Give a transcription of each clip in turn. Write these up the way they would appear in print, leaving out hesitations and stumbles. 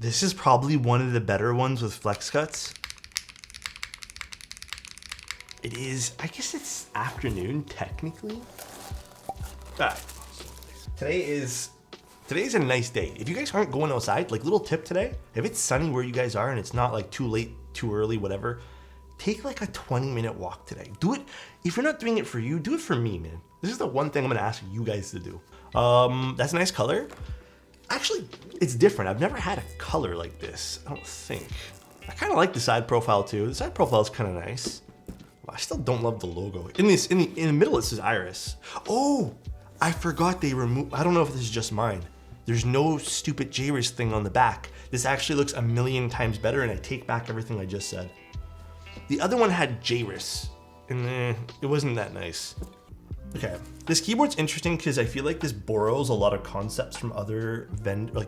This is probably one of the better ones with flex cuts. It is, I guess it's afternoon technically. All right. Today's a nice day. If you guys aren't going outside, like little tip today, if it's sunny where you guys are and it's not like too late, too early, whatever, take like a 20-minute walk today. Do it. If you're not doing it for you, do it for me, man. This is the one thing I'm gonna ask you guys to do. That's a nice color. Actually, it's different. I've never had a color like this, I don't think. I kind of like the side profile too. The side profile is kind of nice. I still don't love the logo. In the middle, it says JRIS. Oh, I forgot they removed, I don't know if this is just mine. There's no stupid JRIS thing on the back. This actually looks a million times better, and I take back everything I just said. The other one had JRIS, and it wasn't that nice. Okay, this keyboard's interesting because I feel like this borrows a lot of concepts from other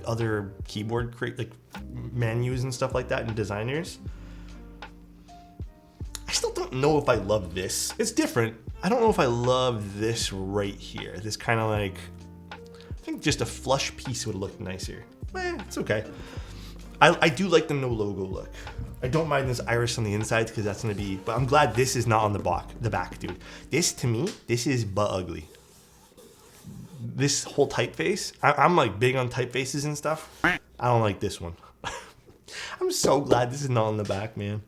other keyboard menus and stuff like that, and designers. I still don't know if I love this. It's different. I don't know if I love this right here. This kind of like, I think just a flush piece would look nicer. It's okay. I do like the no logo look. I don't mind this iris on the inside because that's gonna be, but I'm glad this is not on the back, dude. This, to me, this is butt ugly. This whole typeface, I'm like big on typefaces and stuff. I don't like this one. I'm so glad this is not on the back, man.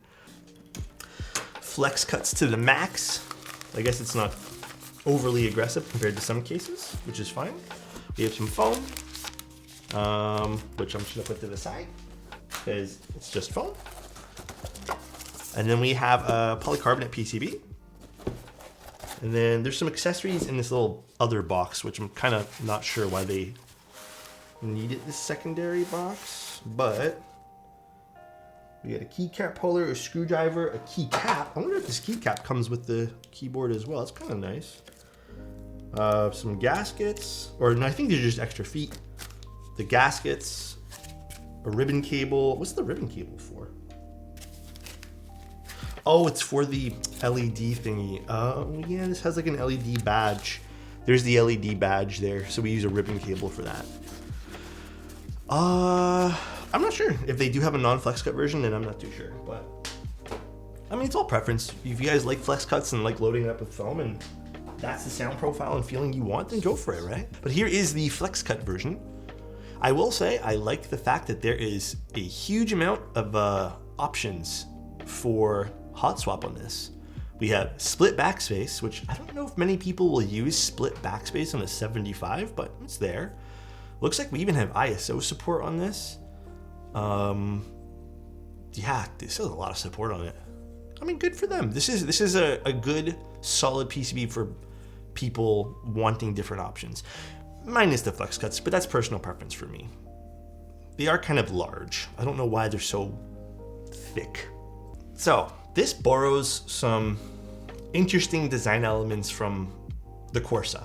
Flex cuts to the max. I guess it's not overly aggressive compared to some cases, which is fine. We have some foam, which I'm just gonna put to the side because it's just foam. And then we have a polycarbonate PCB. And then there's some accessories in this little other box, which I'm kind of not sure why they needed this secondary box, but we got a keycap holder, a screwdriver, a keycap. I wonder if this keycap comes with the keyboard as well. It's kind of nice. Some gaskets, or no, I think they're just extra feet. The gaskets, a ribbon cable. What's the ribbon cable for? Oh, it's for the LED thingy. Oh yeah, this has like an LED badge. There's the LED badge there, so we use a ribbon cable for that. I'm not sure if they do have a non-flex cut version, and I'm not too sure, but I mean, it's all preference. If you guys like flex cuts and like loading it up with foam, and that's the sound profile and feeling you want, then go for it, right? But here is the flex cut version. I will say I like the fact that there is a huge amount of options for hot swap on this. We have split backspace, which I don't know if many people will use split backspace on a 75, but it's there. Looks like we even have ISO support on this. Yeah, this has a lot of support on it. I mean, good for them. This is a good, solid PCB for people wanting different options. Minus the flex cuts, but that's personal preference for me. They are kind of large. I don't know why they're so thick. So this borrows some interesting design elements from the Corsa.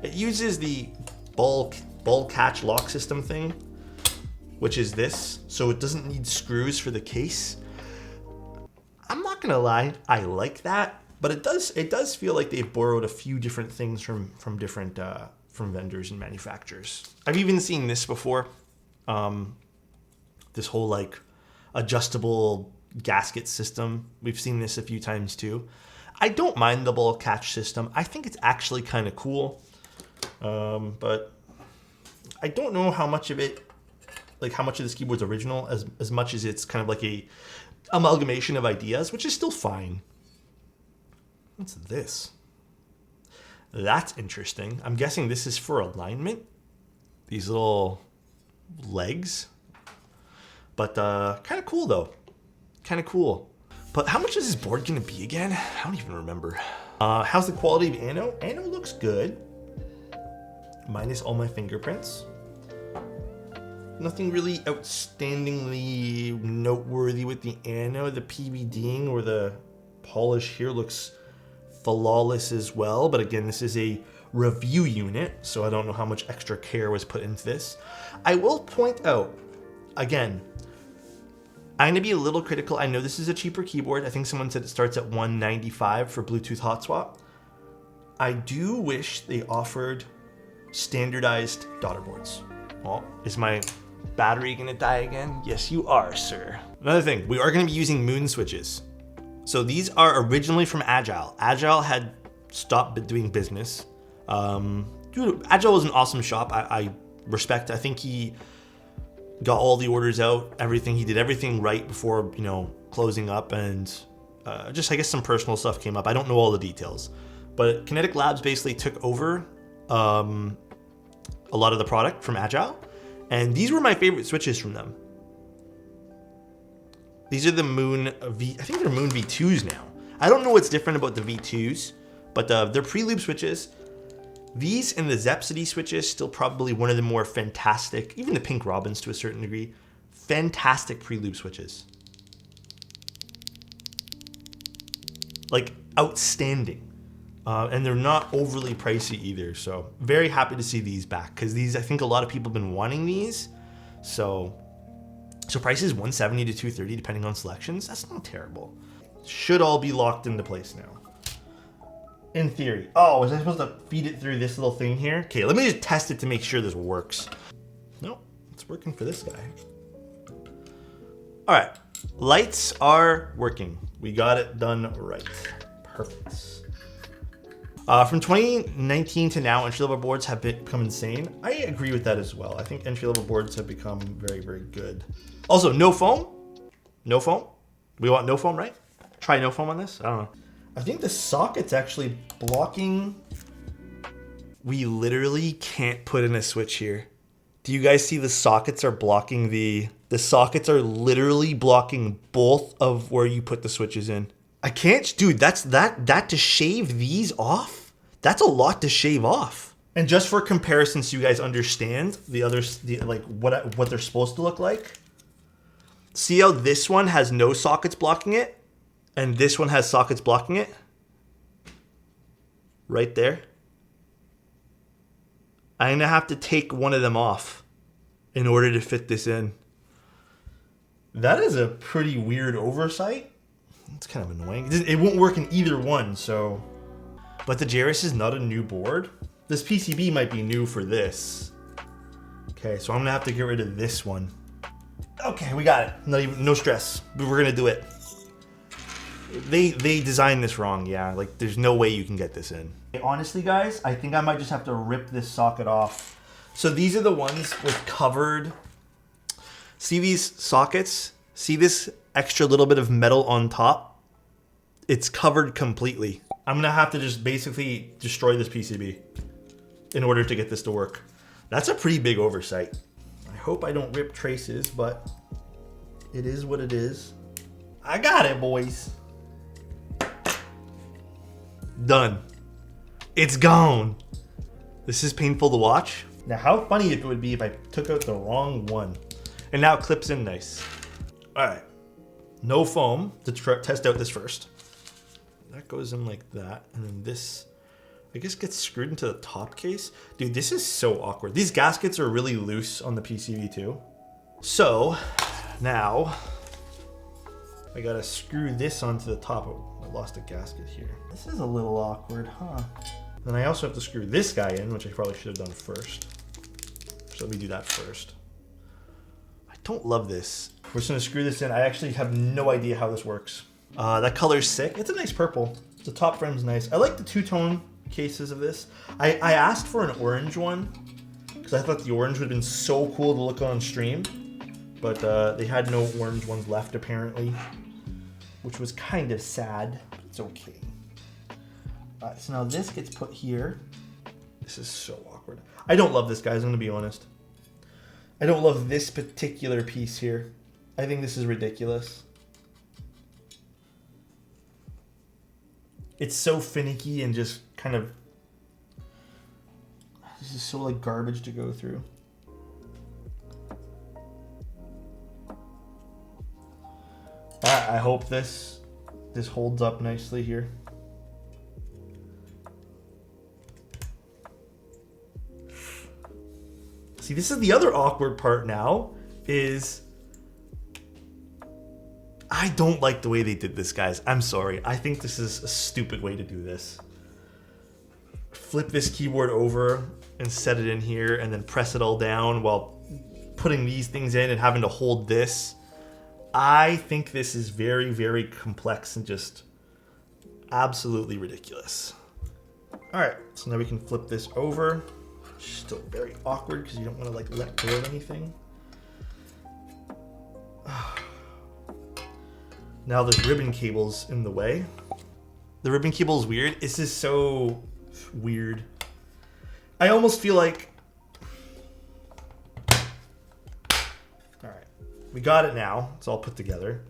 It uses the ball catch lock system thing, which is this, so it doesn't need screws for the case. I'm not gonna lie, I like that, but it does feel like they've borrowed a few different things from different from vendors and manufacturers. I've even seen this before. This whole like adjustable gasket system. We've seen this a few times too. I don't mind the ball catch system. I think it's actually kind of cool, but I don't know how much of it, like how much of this keyboard's original as much as it's kind of like a amalgamation of ideas, which is still fine. What's this? That's interesting. I'm guessing this is for alignment. These little legs. But kind of cool though. Kind of cool. But how much is this board gonna be again? I don't even remember. How's the quality of Anno? Anno looks good. Minus all my fingerprints. Nothing really outstandingly noteworthy with the Anno. The PVDing or the polish here looks flawless as well. But again, this is a review unit, so I don't know how much extra care was put into this. I will point out, again, I'm gonna be a little critical. I know this is a cheaper keyboard. I think someone said it starts at $195 for Bluetooth hot-swap. I do wish they offered standardized daughter boards. Well, is my Battery gonna die again? Yes, you are, sir. Another thing, we are gonna be using moon switches. So these are originally from Agile. Agile had stopped doing business. Dude, Agile was an awesome shop. I respect. I think he got all the orders out, everything. He did everything right before, you know, closing up, and just I guess some personal stuff came up. I don't know all the details, but Kinetic Labs basically took over a lot of the product from Agile, and these were my favorite switches from them. These are the Moon V. I think they're Moon V2s now. I don't know what's different about the V2s, but they're pre-lube switches. These and the Zepsody switches, still probably one of the more fantastic, even the Pink Robins to a certain degree, fantastic pre-lube switches. Like, outstanding. And they're not overly pricey either, so very happy to see these back, because these, I think a lot of people have been wanting these. So price is $170 to $230 depending on selections. That's not terrible. Should all be locked into place now. In theory. Oh, was I supposed to feed it through this little thing here? Okay, let me just test it to make sure this works. Nope, it's working for this guy. All right, lights are working. We got it done right. Perfect. From 2019 to now, entry-level boards have become insane. I agree with that as well. I think entry-level boards have become very, very good. Also, no foam. No foam. We want no foam, right? Try no foam on this? I don't know. I think the socket's actually blocking. We literally can't put in a switch here. Do you guys see the sockets are blocking the sockets are literally blocking both of where you put the switches in. I can't, dude, that to shave these off, that's a lot to shave off. And just for comparison, so you guys understand like what they're supposed to look like. See how this one has no sockets blocking it? And this one has sockets blocking it. Right there. I'm gonna have to take one of them off in order to fit this in. That is a pretty weird oversight. It's kind of annoying. It won't work in either one, so. But the JRIS is not a new board. This PCB might be new for this. Okay, so I'm gonna have to get rid of this one. Okay, we got it. No stress. We're gonna do it. They designed this wrong, yeah. Like, there's no way you can get this in. Honestly, guys, I think I might just have to rip this socket off. So these are the ones with covered. See these sockets? See this extra little bit of metal on top? It's covered completely. I'm gonna have to just basically destroy this PCB in order to get this to work. That's a pretty big oversight. I hope I don't rip traces, but it is what it is. I got it, boys. Done. It's gone. This is painful to watch. Now, how funny it would be if I took out the wrong one. And now it clips in nice. All right. No foam. Let's test out this first. That goes in like that. And then this, I guess, gets screwed into the top case. Dude, this is so awkward. These gaskets are really loose on the PCB too. So now I gotta screw this onto the top. Oh, I lost a gasket here. This is a little awkward, huh? Then I also have to screw this guy in, which I probably should have done first. So let me do that first. I don't love this. We're just gonna screw this in. I actually have no idea how this works. That color's sick. It's a nice purple. The top frame's nice. I like the two-tone cases of this. I asked for an orange one because I thought the orange would have been so cool to look on stream, but they had no orange ones left apparently, which was kind of sad, but it's okay. Alright, so now this gets put here. This is so awkward. I don't love this, guys, I'm gonna be honest. I don't love this particular piece here. I think this is ridiculous. It's so finicky and just kind of, this is so like garbage to go through. I hope this holds up nicely here. See, this is the other awkward part now, is I don't like the way they did this, guys. I'm sorry. I think this is a stupid way to do this. Flip this keyboard over and set it in here and then press it all down while putting these things in and having to hold this. I think this is very, very complex and just absolutely ridiculous. All right, so now we can flip this over. Still very awkward because you don't want to like let go of anything. Now this ribbon cable's in the way. The ribbon cable is weird. This is so weird. I almost feel like... All right, we got it now. It's all put together.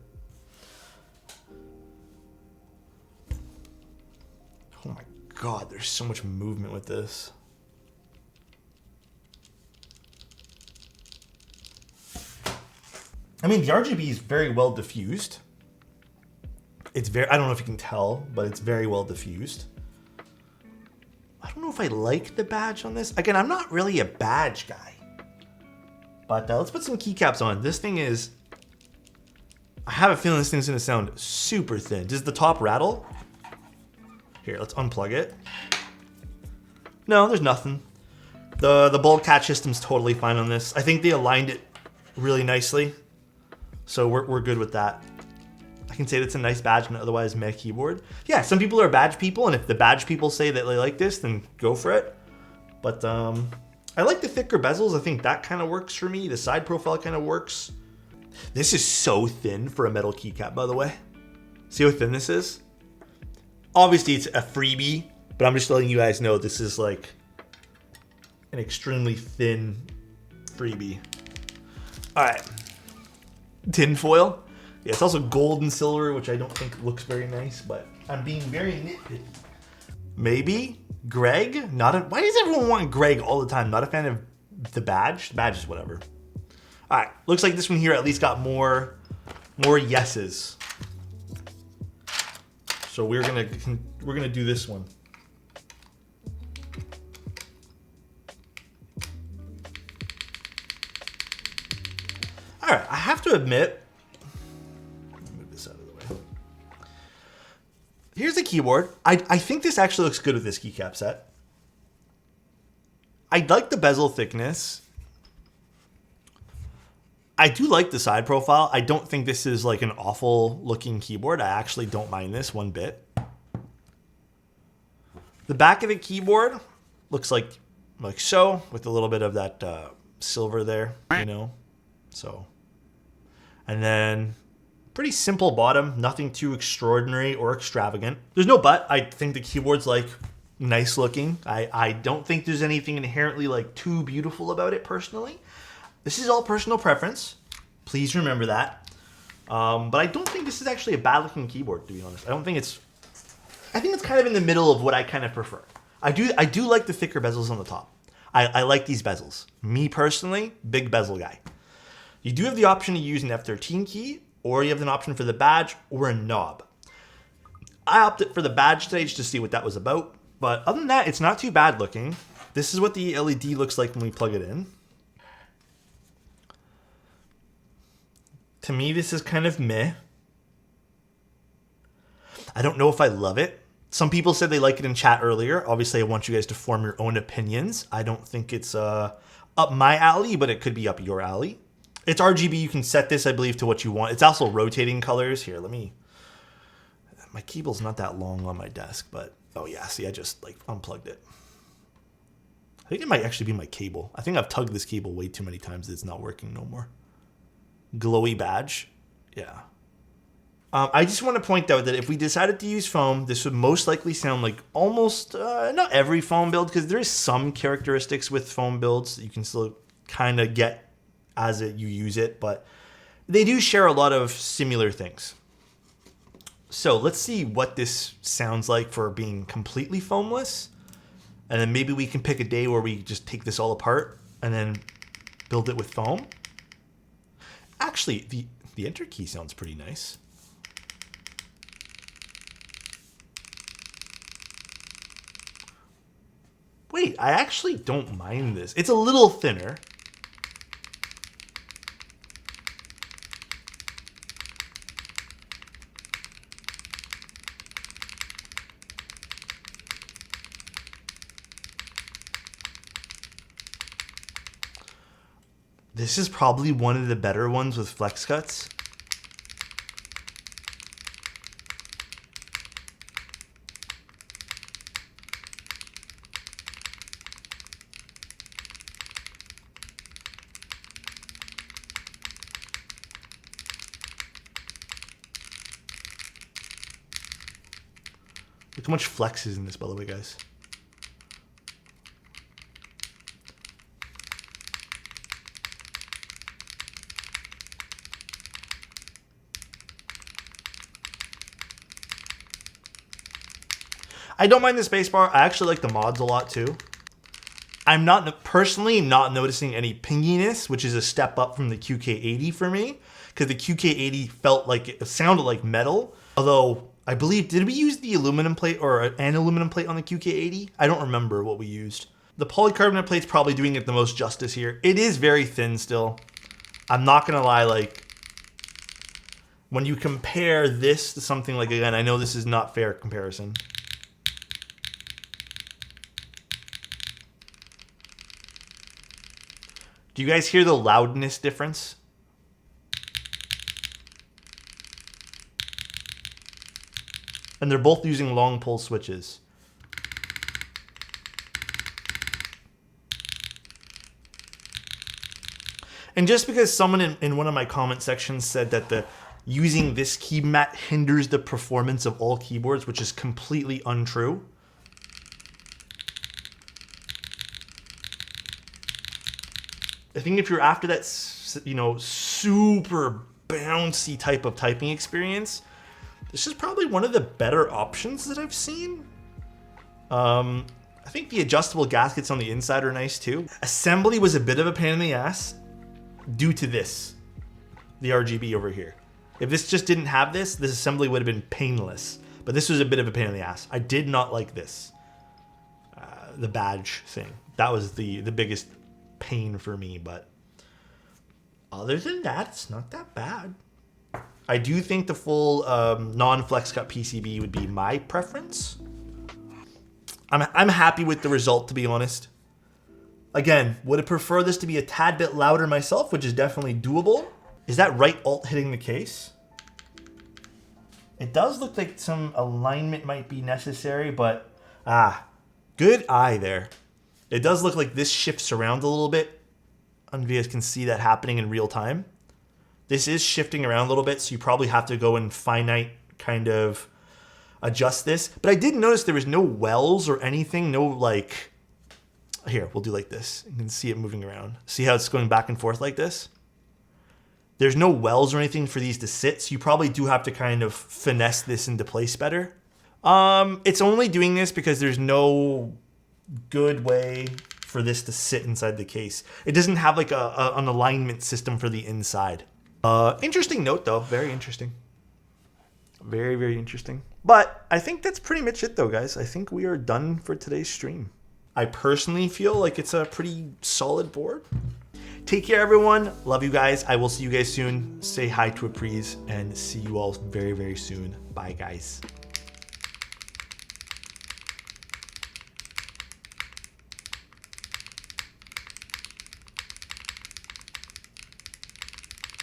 Oh my God, there's so much movement with this. I mean, the RGB is very well diffused. It's very, I don't know if you can tell, but it's very well diffused. I don't know if I like the badge on this. Again, I'm not really a badge guy. But let's put some keycaps on. This thing is, I have a feeling this thing's gonna sound super thin. Does the top rattle? Here, let's unplug it. No, there's nothing. The bulb catch system's totally fine on this. I think they aligned it really nicely. So we're good with that. I can say that's a nice badge and otherwise meh keyboard. Yeah, some people are badge people, and if the badge people say that they like this, then go for it. But I like the thicker bezels. I think that kind of works for me. The side profile kind of works. This is so thin for a metal keycap, by the way. See how thin this is? Obviously, it's a freebie, but I'm just letting you guys know this is like an extremely thin freebie. All right. Tin foil. Yeah, it's also gold and silver, which I don't think looks very nice, but I'm being very nitpicky. Maybe Greg? Why does everyone want Greg all the time? Not a fan of the badge? The badge is whatever. All right, looks like this one here at least got more yeses. So we're gonna do this one. All right, I have to admit, move this out of the way. Here's the keyboard. I think this actually looks good with this keycap set. I like the bezel thickness. I do like the side profile. I don't think this is like an awful looking keyboard. I actually don't mind this one bit. The back of the keyboard looks like so, with a little bit of that silver there, you know, so. And then pretty simple bottom, nothing too extraordinary or extravagant. There's no but. I think the keyboard's like nice looking. I don't think there's anything inherently like too beautiful about it personally. This is all personal preference. Please remember that. But I don't think this is actually a bad looking keyboard, to be honest. I think it's kind of in the middle of what I kind of prefer. I do like the thicker bezels on the top. I like these bezels. Me personally, big bezel guy. You do have the option to use an F13 key, or you have an option for the badge or a knob. I opted for the badge today just to see what that was about. But other than that, it's not too bad looking. This is what the LED looks like when we plug it in. To me, this is kind of meh. I don't know if I love it. Some people said they like it in chat earlier. Obviously, I want you guys to form your own opinions. I don't think it's up my alley, but it could be up your alley. It's RGB. You can set this, I believe, to what you want. It's also rotating colors. Here, my cable's not that long on my desk, but oh yeah, see, I just like unplugged it. I think it might actually be my cable. I think I've tugged this cable way too many times. It's not working no more. Glowy badge. Yeah. I just want to point out that if we decided to use foam, this would most likely sound like almost, not every foam build, because there is some characteristics with foam builds that you can still kind of get as you use it, but they do share a lot of similar things. So let's see what this sounds like for being completely foamless. And then maybe we can pick a day where we just take this all apart and then build it with foam. Actually, the enter key sounds pretty nice. Wait, I actually don't mind this. It's a little thinner. This is probably one of the better ones with flex cuts. Look how much flex is in this, by the way, guys. I don't mind the spacebar. I actually like the mods a lot too. I'm not personally not noticing any pinginess, which is a step up from the QK80 for me, because the QK80 felt like it sounded like metal. Although I believe, did we use the aluminum plate or an aluminum plate on the QK80? I don't remember what we used. The polycarbonate plate's probably doing it the most justice here. It is very thin still. I'm not gonna lie, like when you compare this to something like, again, I know this is not fair comparison. Do you guys hear the loudness difference? And they're both using long pull switches. And just because someone in one of my comment sections said that using this key mat hinders the performance of all keyboards, which is completely untrue. I think if you're after that, you know, super bouncy type of typing experience, this is probably one of the better options that I've seen. I think the adjustable gaskets on the inside are nice too. Assembly was a bit of a pain in the ass due to this, the RGB over here. If this just didn't have this assembly would have been painless. But this was a bit of a pain in the ass. I did not like this, the badge thing. That was the biggest pain for me, but other than that, it's not that bad. I do think the full non-flex cut PCB would be my preference. I'm happy with the result, to be honest. Again, would have preferred this to be a tad bit louder myself, which is definitely doable. Is that right alt hitting the case? It does look like some alignment might be necessary, but good eye there. It does look like this shifts around a little bit. I don't know if you guys can see that happening in real time. This is shifting around a little bit, so you probably have to go and finite kind of adjust this. But I did notice there was no wells or anything, no like, here, we'll do like this. You can see it moving around. See how it's going back and forth like this? There's no wells or anything for these to sit, so you probably do have to kind of finesse this into place better. It's only doing this because there's no good way for this to sit inside the case. It doesn't have like an alignment system for the inside. Interesting note though, very interesting. Very, very interesting. But I think that's pretty much it though, guys. I think we are done for today's stream. I personally feel like it's a pretty solid board. Take care, everyone. Love you guys. I will see you guys soon. Say hi to Apries and see you all very, very soon. Bye, guys.